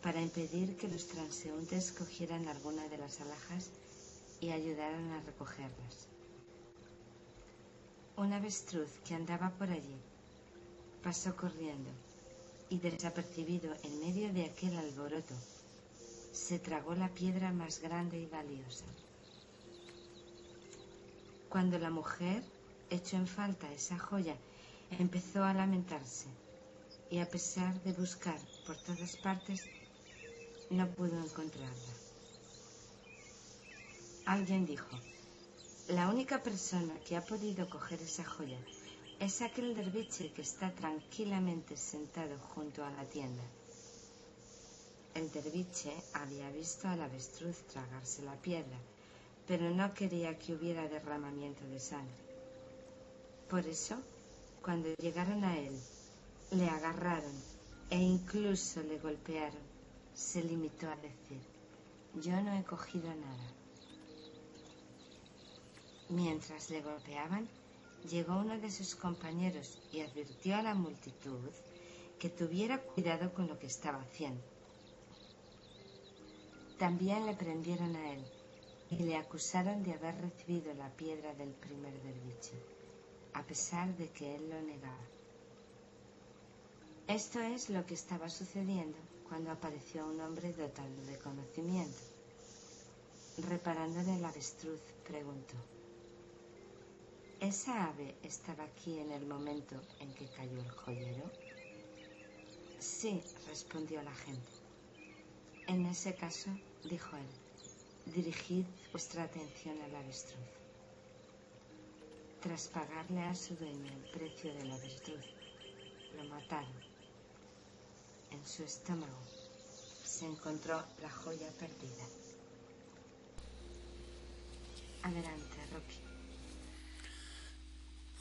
para impedir que los transeúntes cogieran alguna de las alhajas y ayudaran a recogerlas. Un avestruz que andaba por allí pasó corriendo y, desapercibido en medio de aquel alboroto, se tragó la piedra más grande y valiosa. Cuando la mujer echó en falta esa joya, empezó a lamentarse y, a pesar de buscar por todas partes, no pudo encontrarla. Alguien dijo: la única persona que ha podido coger esa joya es aquel derviche que está tranquilamente sentado junto a la tienda. El derviche había visto al avestruz tragarse la piedra, pero no quería que hubiera derramamiento de sangre. Por eso, cuando llegaron a él, le agarraron e incluso le golpearon. Se limitó a decir: yo no he cogido nada. Mientras le golpeaban, llegó uno de sus compañeros y advirtió a la multitud que tuviera cuidado con lo que estaba haciendo. También le prendieron a él y le acusaron de haber recibido la piedra del primer derviche, a pesar de que él lo negaba. Esto es lo que estaba sucediendo cuando apareció un hombre dotado de conocimiento. Reparando en el avestruz, preguntó: ¿esa ave estaba aquí en el momento en que cayó el joyero? Sí, respondió la gente. En ese caso, dijo él, dirigid vuestra atención al avestruz. Tras pagarle a su dueño el precio del avestruz, lo mataron. En su estómago se encontró la joya perdida. Adelante, Rocky.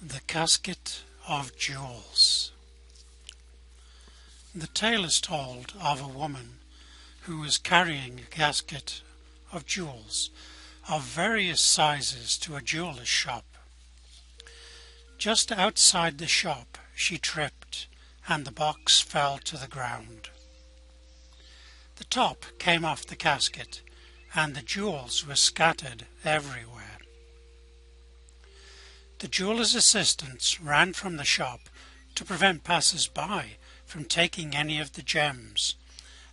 The Casket of Jewels. The tale is told of a woman who was carrying a casket of jewels of various sizes to a jeweller's shop. Just outside the shop she tripped, and the box fell to the ground. The top came off the casket, and the jewels were scattered everywhere. The jeweller's assistants ran from the shop to prevent passers-by from taking any of the gems,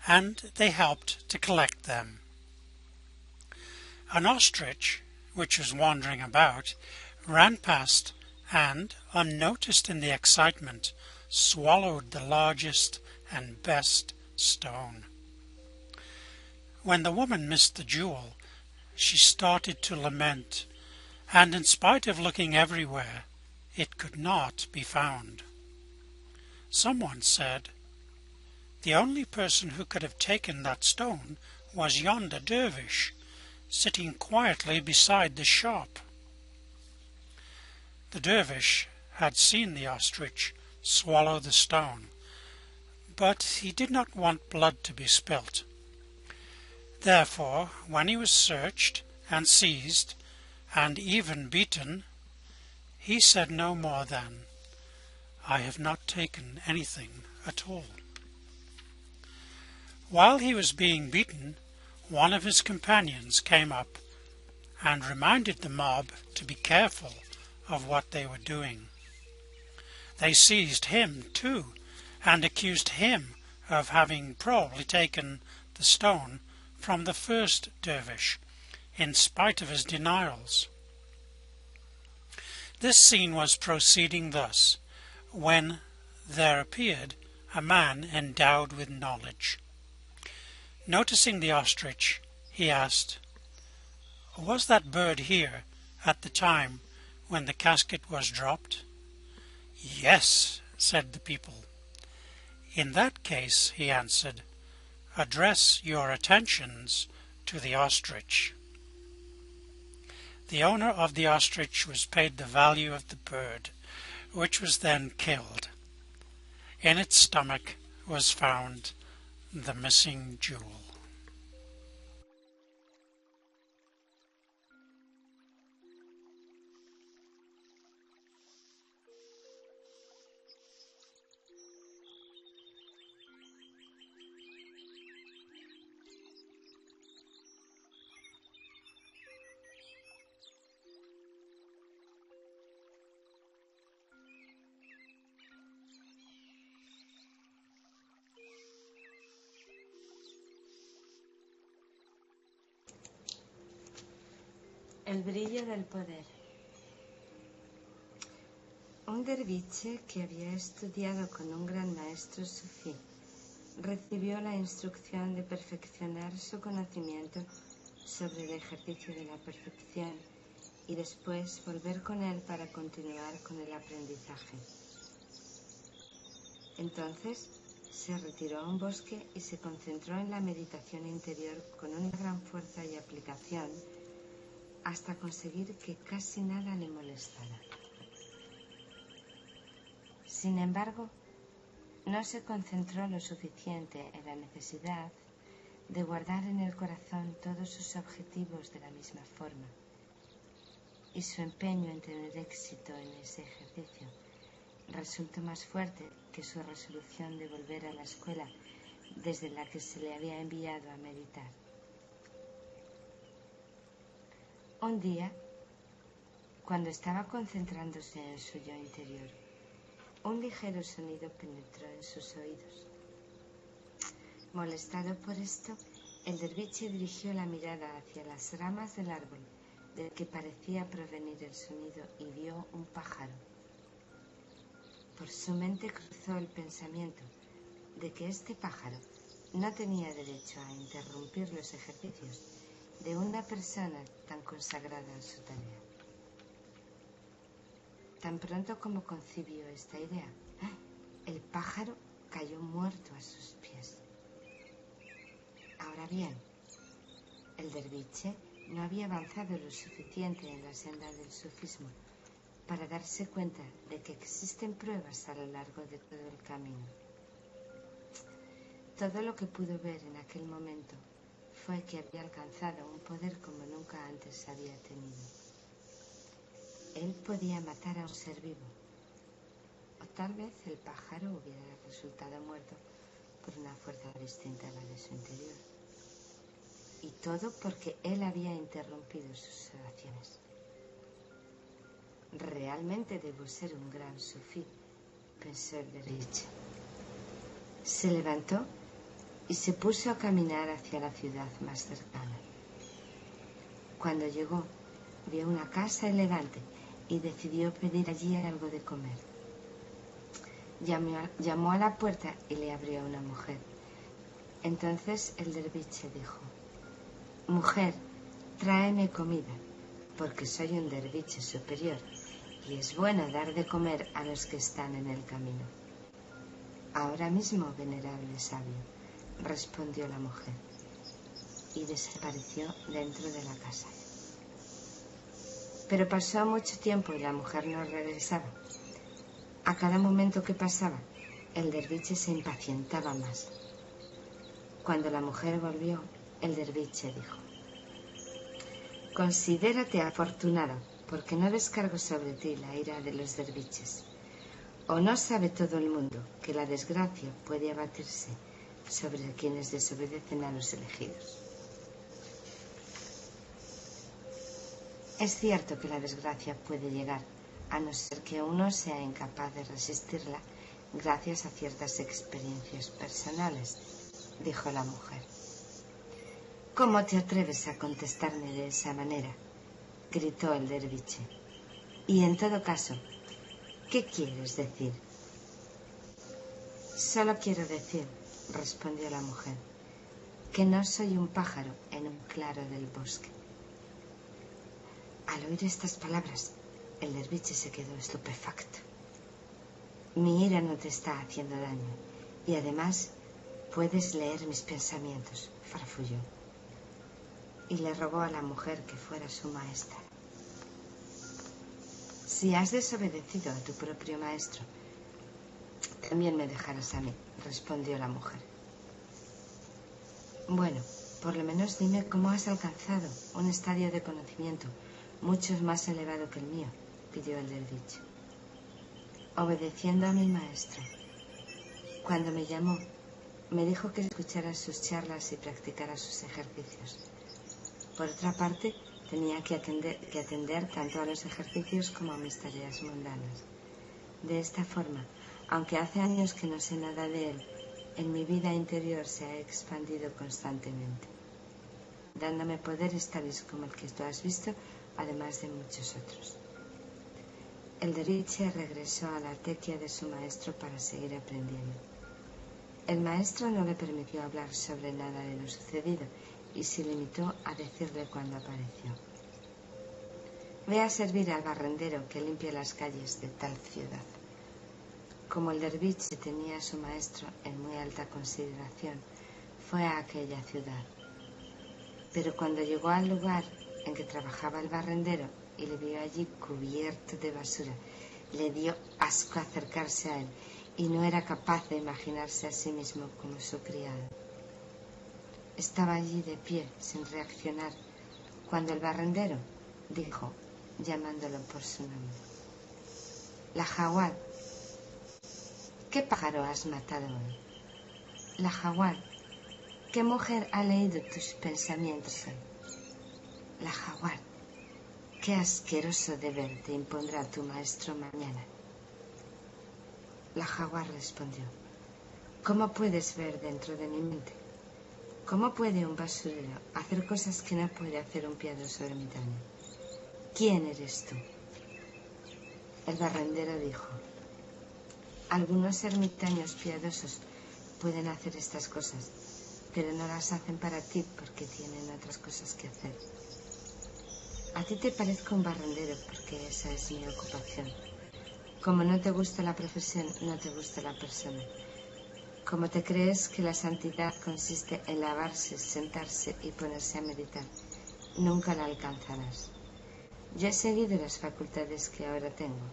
and they helped to collect them. An ostrich, which was wandering about, ran past and, unnoticed in the excitement, swallowed the largest and best stone. When the woman missed the jewel, she started to lament, and in spite of looking everywhere, it could not be found. Someone said, "The only person who could have taken that stone was yonder dervish, sitting quietly beside the shop." The dervish had seen the ostrich swallow the stone, but he did not want blood to be spilt. Therefore, when he was searched and seized, and even beaten, he said no more than, "I have not taken anything at all." While he was being beaten, one of his companions came up and reminded the mob to be careful of what they were doing. They seized him too and accused him of having probably taken the stone from the first dervish, in spite of his denials. This scene was proceeding thus, when there appeared a man endowed with knowledge. Noticing the ostrich, he asked, "Was that bird here at the time when the casket was dropped?" "Yes," said the people. "In that case," he answered, "address your attentions to the ostrich." The owner of the ostrich was paid the value of the bird, which was then killed. In its stomach was found the missing jewel. El brillo del poder. Un derviche que había estudiado con un gran maestro sufí recibió la instrucción de perfeccionar su conocimiento sobre el ejercicio de la perfección y después volver con él para continuar con el aprendizaje. Entonces se retiró a un bosque y se concentró en la meditación interior con una gran fuerza y aplicación hasta conseguir que casi nada le molestara. Sin embargo, no se concentró lo suficiente en la necesidad de guardar en el corazón todos sus objetivos de la misma forma, y su empeño en tener éxito en ese ejercicio resultó más fuerte que su resolución de volver a la escuela desde la que se le había enviado a meditar. Un día, cuando estaba concentrándose en su yo interior, un ligero sonido penetró en sus oídos. Molestado por esto, el derviche dirigió la mirada hacia las ramas del árbol del que parecía provenir el sonido y vio un pájaro. Por su mente cruzó el pensamiento de que este pájaro no tenía derecho a interrumpir los ejercicios de una persona tan consagrada en su tarea. Tan pronto como concibió esta idea, el pájaro cayó muerto a sus pies. Ahora bien, el derviche no había avanzado lo suficiente en la senda del sufismo para darse cuenta de que existen pruebas a lo largo de todo el camino. Todo lo que pudo ver en aquel momento fue que había alcanzado un poder como nunca antes había tenido. Él podía matar a un ser vivo, o tal vez el pájaro hubiera resultado muerto por una fuerza distinta a la de su interior. Y todo porque él había interrumpido sus oraciones. Realmente debo ser un gran sufí, pensó el derviche. Se levantó y se puso a caminar hacia la ciudad más cercana. Cuando llegó, vio una casa elegante y decidió pedir allí algo de comer. Llamó a la puerta y le abrió una mujer. Entonces el derviche dijo: «Mujer, tráeme comida, porque soy un derviche superior y es bueno dar de comer a los que están en el camino». «Ahora mismo, venerable sabio», respondió la mujer, y desapareció dentro de la casa. Pero pasó mucho tiempo y la mujer no regresaba. A cada momento que pasaba, el derviche se impacientaba más. Cuando la mujer volvió, el derviche dijo: «Considérate afortunado, porque no descargo sobre ti la ira de los derviches. ¿O no sabe todo el mundo que la desgracia puede abatirse sobre quienes desobedecen a los elegidos?» Es cierto que la desgracia puede llegar, a no ser que uno sea incapaz de resistirla gracias a ciertas experiencias personales, dijo la mujer. «¿Cómo te atreves a contestarme de esa manera?», gritó el derviche. «Y en todo caso, ¿qué quieres decir?». «Solo quiero decir», respondió la mujer, «que no soy un pájaro en un claro del bosque». Al oír estas palabras, el derviche se quedó estupefacto. «Mi ira no te está haciendo daño, y además puedes leer mis pensamientos», farfulló, y le rogó a la mujer que fuera su maestra. «Si has desobedecido a tu propio maestro, también me dejarás a mí», respondió la mujer. «Bueno, por lo menos dime cómo has alcanzado un estadio de conocimiento mucho más elevado que el mío», pidió el derviche. «Obedeciendo a mi maestro. Cuando me llamó, me dijo que escuchara sus charlas y practicara sus ejercicios. Por otra parte, tenía que atender tanto a los ejercicios como a mis tareas mundanas. De esta forma, aunque hace años que no sé nada de él, en mi vida interior se ha expandido constantemente, dándome poderes tales como el que tú has visto además de muchos otros. El derviche regresó a la tequia de su maestro para seguir aprendiendo. El maestro no le permitió hablar sobre nada de lo sucedido y se limitó a decirle cuando apareció: «Ve a servir al barrendero que limpia las calles de tal ciudad». Como el derviche tenía a su maestro en muy alta consideración, fue a aquella ciudad. Pero cuando llegó al lugar en que trabajaba el barrendero y le vio allí cubierto de basura, le dio asco acercarse a él y no era capaz de imaginarse a sí mismo como su criado. Estaba allí de pie, sin reaccionar, cuando el barrendero dijo, llamándolo por su nombre: «La jaguar, ¿qué pájaro has matado hoy? La jaguar, ¿qué mujer ha leído tus pensamientos hoy? La jaguar, ¿qué asqueroso deber te impondrá tu maestro mañana?» La jaguar respondió: «¿Cómo puedes ver dentro de mi mente? ¿Cómo puede un basurero hacer cosas que no puede hacer un piadoso ermitaño? ¿Quién eres tú?» El barrendero dijo: «Algunos ermitaños piadosos pueden hacer estas cosas, pero no las hacen para ti porque tienen otras cosas que hacer. A ti te parezco un barrendero porque esa es mi ocupación. Como no te gusta la profesión, no te gusta la persona. Como te crees que la santidad consiste en lavarse, sentarse y ponerse a meditar, nunca la alcanzarás. Yo he seguido las facultades que ahora tengo,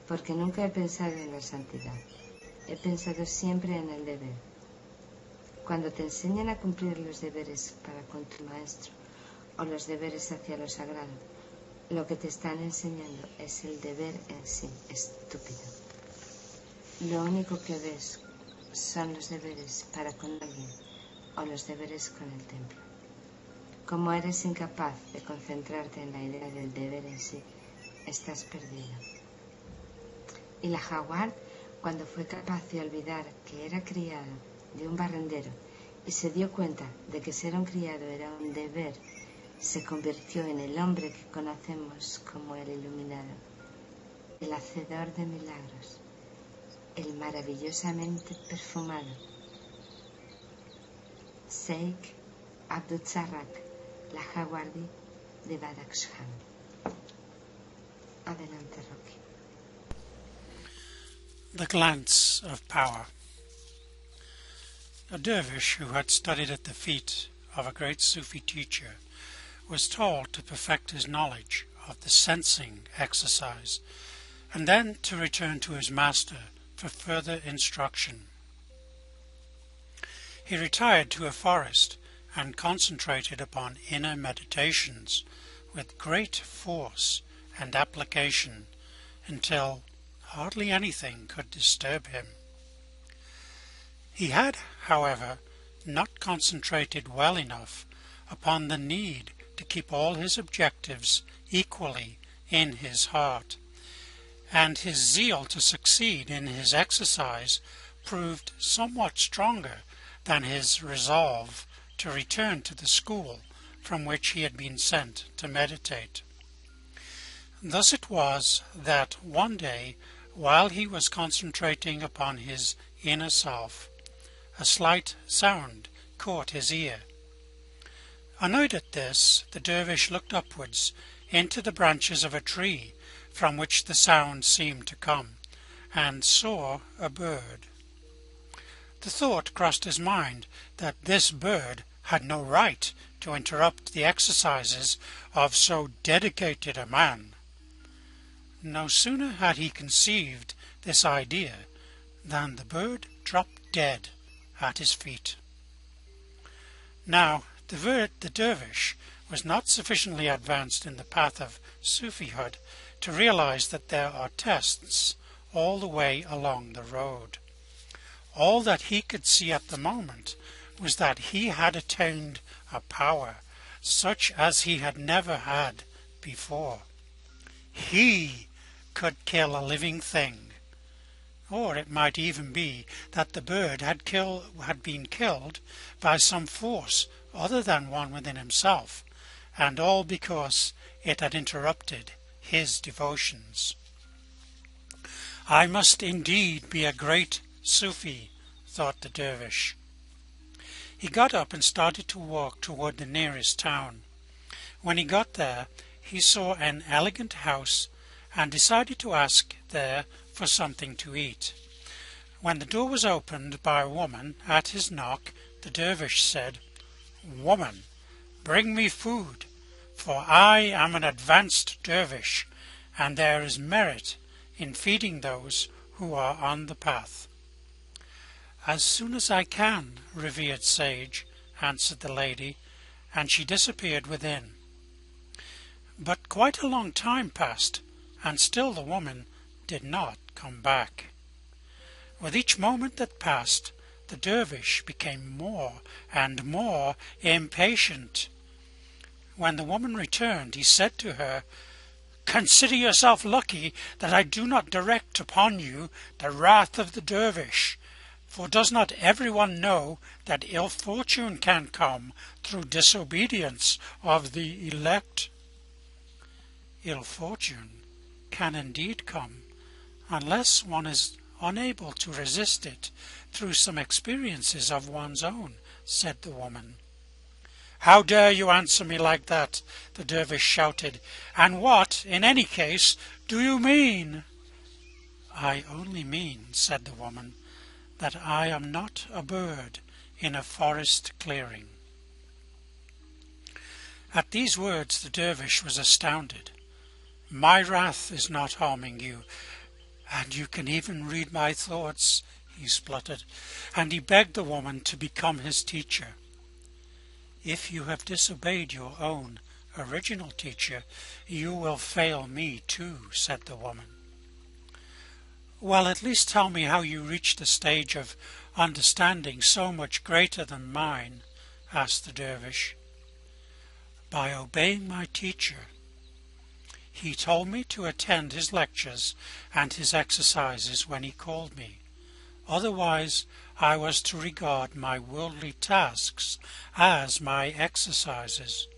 porque nunca he pensado en la santidad. He pensado siempre en el deber. Cuando te enseñan a cumplir los deberes para con tu maestro o los deberes hacia lo sagrado, lo que te están enseñando es el deber en sí, estúpido. Lo único que ves son los deberes para con alguien o los deberes con el templo. Como eres incapaz de concentrarte en la idea del deber en sí, estás perdido». Y la jaguar, cuando fue capaz de olvidar que era criado de un barrendero y se dio cuenta de que ser un criado era un deber, se convirtió en el hombre que conocemos como el iluminado, el hacedor de milagros, el maravillosamente perfumado Sheikh Abdul-Zarrak, la jaguardi de Badakhshan. Adelante, Rocky. The glance of power. A dervish who had studied at the feet of a great Sufi teacher was told to perfect his knowledge of the sensing exercise and then to return to his master for further instruction. He retired to a forest and concentrated upon inner meditations with great force and application until hardly anything could disturb him. He had, however, not concentrated well enough upon the need to keep all his objectives equally in his heart, and his zeal to succeed in his exercise proved somewhat stronger than his resolve to return to the school from which he had been sent to meditate. Thus it was that one day, while he was concentrating upon his inner self, a slight sound caught his ear. Annoyed at this, the dervish looked upwards into the branches of a tree from which the sound seemed to come, and saw a bird. The thought crossed his mind that this bird had no right to interrupt the exercises of so dedicated a man. No sooner had he conceived this idea than the bird dropped dead at his feet. Now, the dervish was not sufficiently advanced in the path of Sufihood to realize that there are tests all the way along the road. All that he could see at the moment was that he had attained a power such as he had never had before. He could kill a living thing. Or it might even be that the bird had been killed by some force other than one within himself, and all because it had interrupted his devotions. "I must indeed be a great Sufi," thought the dervish. He got up and started to walk toward the nearest town. When he got there, he saw an elegant house and decided to ask there for something to eat. When the door was opened by a woman at his knock, the dervish said, "Woman, bring me food, for I am an advanced dervish, and there is merit in feeding those who are on the path." "As soon as I can, revered sage," answered the lady, and she disappeared within. But quite a long time passed, and still the woman did not come back. With each moment that passed, the dervish became more and more impatient. When the woman returned, he said to her, "Consider yourself lucky that I do not direct upon you the wrath of the dervish, for does not everyone know that ill fortune can come through disobedience of the elect?" Ill fortune can indeed come, unless one is unable to resist it through some experiences of one's own, said the woman. "How dare you answer me like that?" the dervish shouted. "And what, in any case, do you mean?" "I only mean," said the woman, "that I am not a bird in a forest clearing." At these words the dervish was astounded. "My wrath is not harming you, and you can even read my thoughts," he spluttered, and he begged the woman to become his teacher. "If you have disobeyed your own original teacher, you will fail me too," said the woman. "Well, at least tell me how you reached the stage of understanding so much greater than mine," asked the dervish. "By obeying my teacher. He told me to attend his lectures and his exercises when he called me. Otherwise, I was to regard my worldly tasks as my exercises.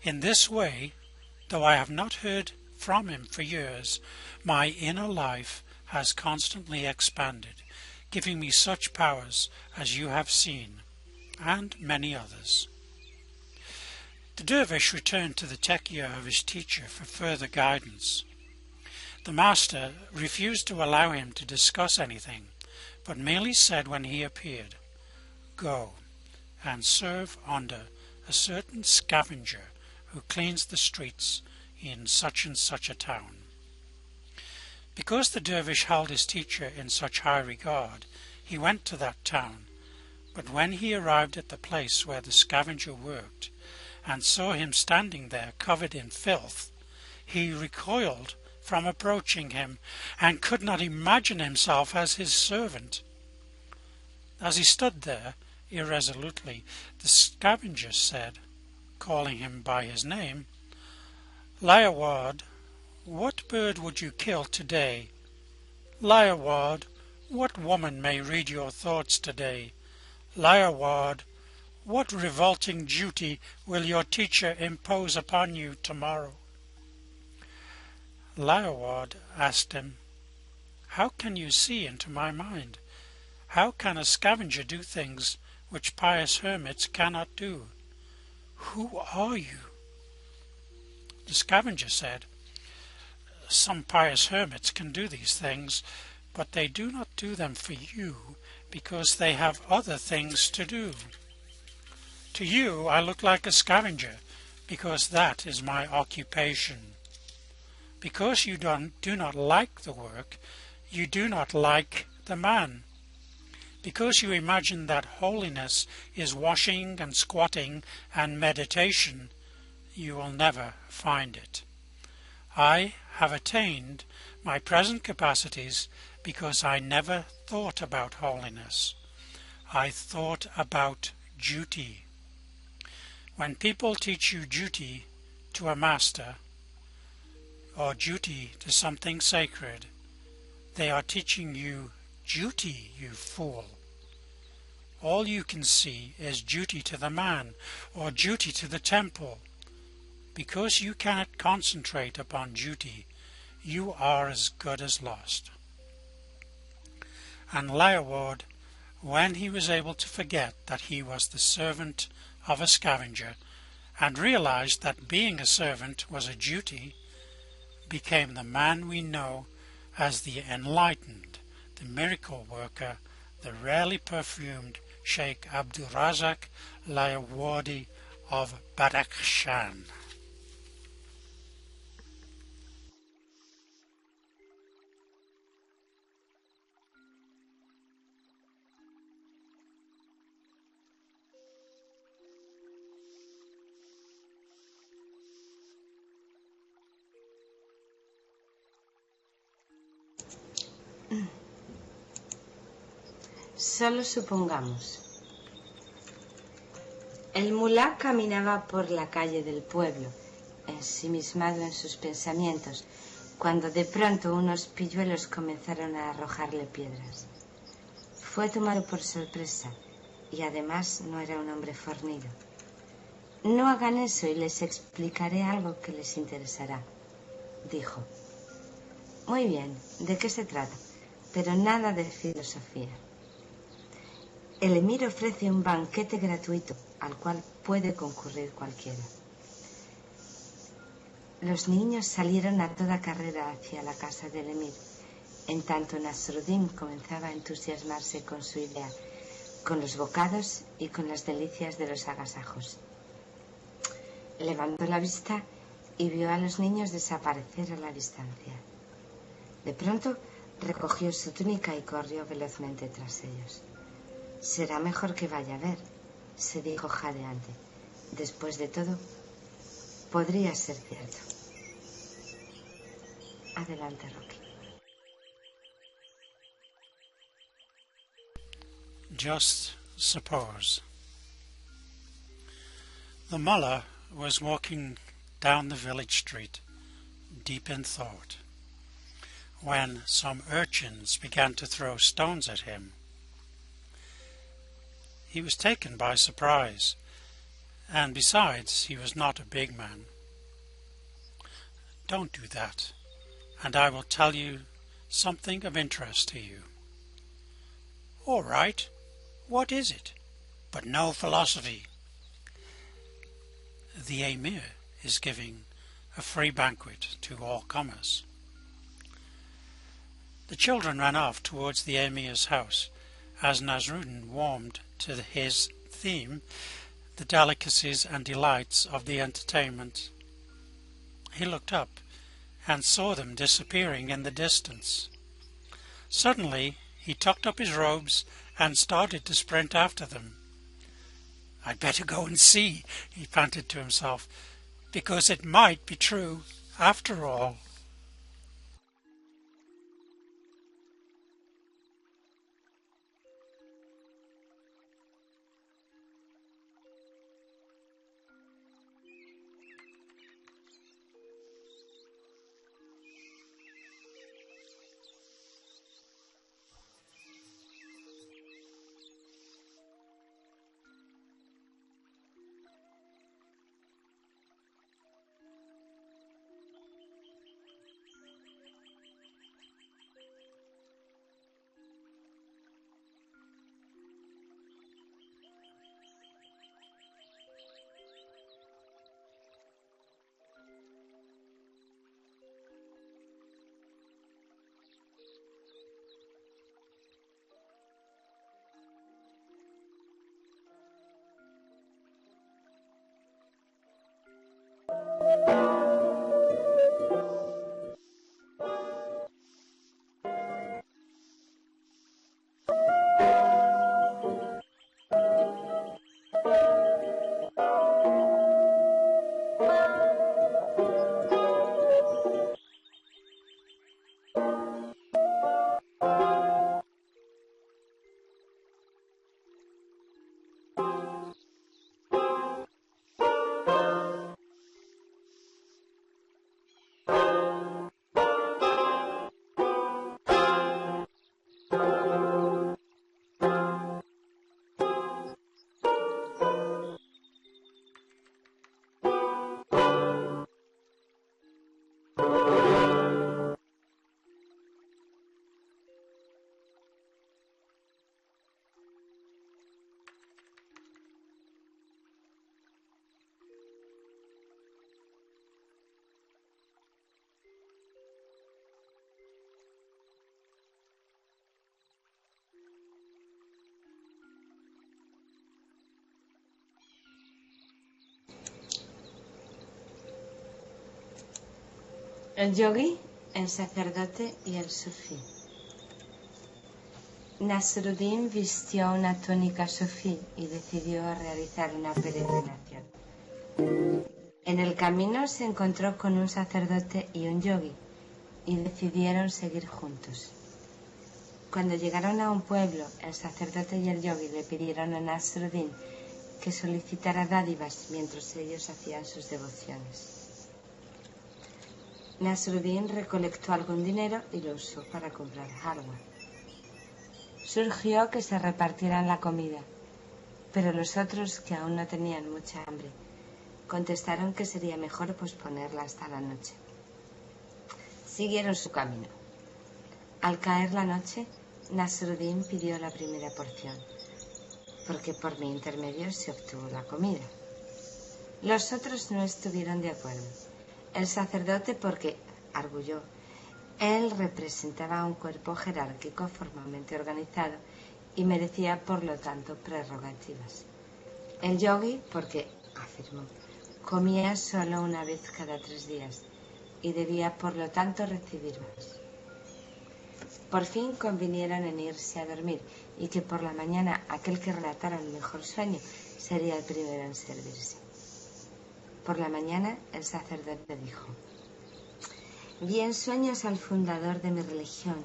In this way, though I have not heard from him for years, my inner life has constantly expanded, giving me such powers as you have seen, and many others." The dervish returned to the tekyah of his teacher for further guidance. The master refused to allow him to discuss anything, but merely said when he appeared, "Go and serve under a certain scavenger who cleans the streets in such and such a town." Because the dervish held his teacher in such high regard, he went to that town, but when he arrived at the place where the scavenger worked, and saw him standing there covered in filth, he recoiled from approaching him, and could not imagine himself as his servant. As he stood there irresolutely, the scavenger said, calling him by his name, "Liawad, what bird would you kill today? Liawad, what woman may read your thoughts today? Liawad, what revolting duty will your teacher impose upon you tomorrow?" Liawad asked him, "How can you see into my mind? How can a scavenger do things which pious hermits cannot do? Who are you?" The scavenger said, "Some pious hermits can do these things, but they do not do them for you because they have other things to do. To you I look like a scavenger because that is my occupation. Because you do not like the work, you do not like the man. Because you imagine that holiness is washing and squatting and meditation, you will never find it. I have attained my present capacities because I never thought about holiness. I thought about duty. When people teach you duty to a master, or duty to something sacred, they are teaching you duty, you fool. All you can see is duty to the man, or duty to the temple. Because you cannot concentrate upon duty, you are as good as lost. And Leawood, when he was able to forget that he was the servant of a scavenger, and realized that being a servant was a duty, became the man we know as the enlightened, the miracle worker, the rarely perfumed Sheikh Abdurrazak Leawoodi of Badakhshan. Solo supongamos. El mulá caminaba por la calle del pueblo, ensimismado en sus pensamientos, cuando de pronto unos pilluelos comenzaron a arrojarle piedras. Fue tomado por sorpresa y además no era un hombre fornido. No hagan eso y les explicaré algo que les interesará, dijo. Muy bien, ¿de qué se trata? Pero nada de filosofía. El emir ofrece un banquete gratuito al cual puede concurrir cualquiera. Los niños salieron a toda carrera hacia la casa del emir, en tanto Nasrudin comenzaba a entusiasmarse con su idea, con los bocados y con las delicias de los agasajos. Levantó la vista y vio a los niños desaparecer a la distancia. De pronto recogió su túnica y corrió velozmente tras ellos. Será mejor que vaya a ver, se dijo jadeante. Después de todo, podría ser cierto. Adelante, Rocky. Just suppose. The mullah was walking down the village street, deep in thought, when some urchins began to throw stones at him. He was taken by surprise, and besides, he was not a big man. Don't do that, and I will tell you something of interest to you. All right, what is it? But no philosophy. The emir is giving a free banquet to all comers. The children ran off towards the emir's house as Nasrudin warmed to his theme, the delicacies and delights of the entertainment. He looked up and saw them disappearing in the distance. Suddenly he tucked up his robes and started to sprint after them. "I'd better go and see," he panted to himself, "because it might be true after all." El yogui, el sacerdote y el sufí. Nasrudin vistió una túnica sufí y decidió realizar una peregrinación. En el camino se encontró con un sacerdote y un yogui y decidieron seguir juntos. Cuando llegaron a un pueblo, el sacerdote y el yogui le pidieron a Nasrudin que solicitara dádivas mientras ellos hacían sus devociones. Nasrudin recolectó algún dinero y lo usó para comprar halwa. Surgió que se repartieran la comida, pero los otros, que aún no tenían mucha hambre, contestaron que sería mejor posponerla hasta la noche. Siguieron su camino. Al caer la noche, Nasrudin pidió la primera porción, porque por mi intermedio se obtuvo la comida. Los otros no estuvieron de acuerdo. El sacerdote porque, arguyó, él representaba un cuerpo jerárquico formalmente organizado y merecía, por lo tanto, prerrogativas. El yogui porque, afirmó, comía solo una vez cada 3 días y debía, por lo tanto, recibir más. Por fin convinieron en irse a dormir y que por la mañana aquel que relatara el mejor sueño sería el primero en servirse. Por la mañana el sacerdote dijo: vi en sueños al fundador de mi religión,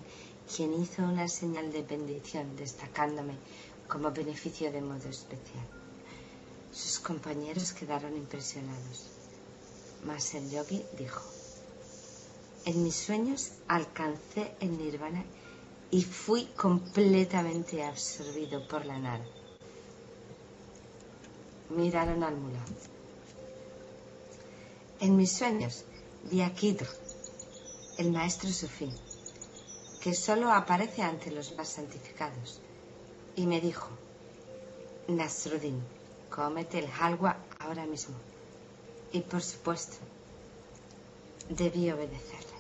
quien hizo una señal de bendición destacándome como beneficio de modo especial. Sus compañeros quedaron impresionados, mas el yogui dijo: en mis sueños alcancé el nirvana y fui completamente absorbido por la nada. Miraron al mulá. En mis sueños vi a Khidr, el maestro sufí, que solo aparece ante los más santificados, y me dijo: Nasrudin, cómete el halwa ahora mismo. Y por supuesto, debí obedecerle.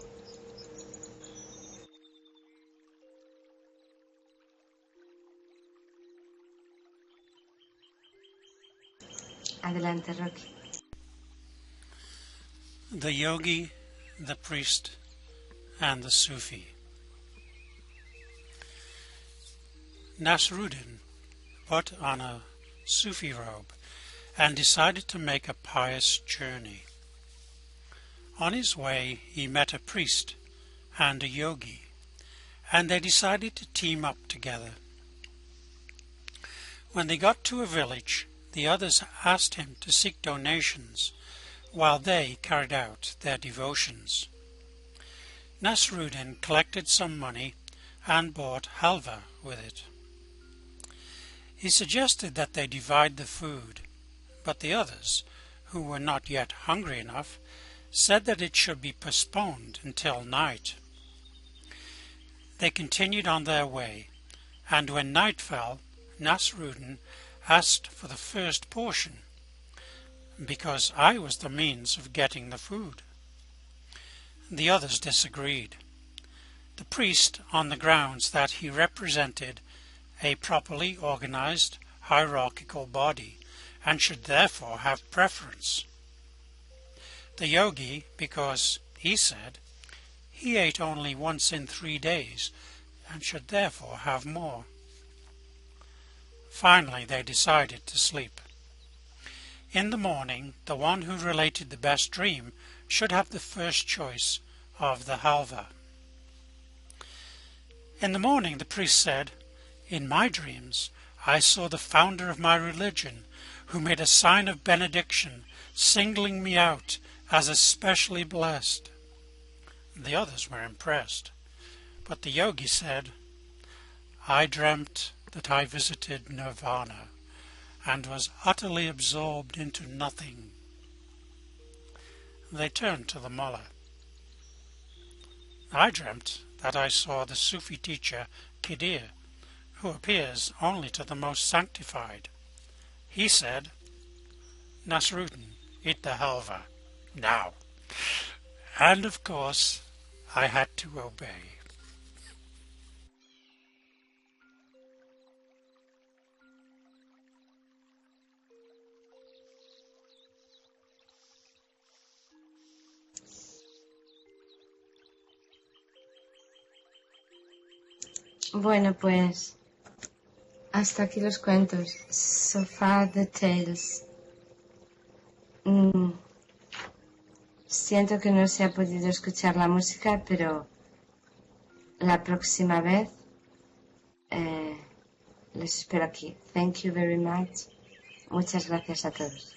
Adelante, Rocky. The yogi, the priest, and the Sufi. Nasrudin put on a Sufi robe and decided to make a pious journey. On his way, he met a priest and a yogi, and they decided to team up together. When they got to a village, the others asked him to seek donations while they carried out their devotions. Nasrudin collected some money and bought halva with it. He suggested that they divide the food, but the others, who were not yet hungry enough, said that it should be postponed until night. They continued on their way, and when night fell, Nasrudin asked for the first portion, because I was the means of getting the food. The others disagreed. The priest, on the grounds that he represented a properly organized hierarchical body and should therefore have preference. The yogi, because, he said, he ate only once in 3 days and should therefore have more. Finally, they decided to sleep. In the morning, the one who related the best dream should have the first choice of the halva. In the morning, the priest said, in my dreams, I saw the founder of my religion, who made a sign of benediction, singling me out as especially blessed. The others were impressed, but the yogi said, I dreamt that I visited nirvana and was utterly absorbed into nothing. They turned to the mullah. I dreamt that I saw the Sufi teacher Khidr, who appears only to the most sanctified. He said, Nasrudin, eat the halva, now. And of course, I had to obey. Bueno, pues hasta aquí los cuentos. Sufi Tales. Siento que no se ha podido escuchar la música, pero la próxima vez les espero aquí. Thank you very much. Muchas gracias a todos.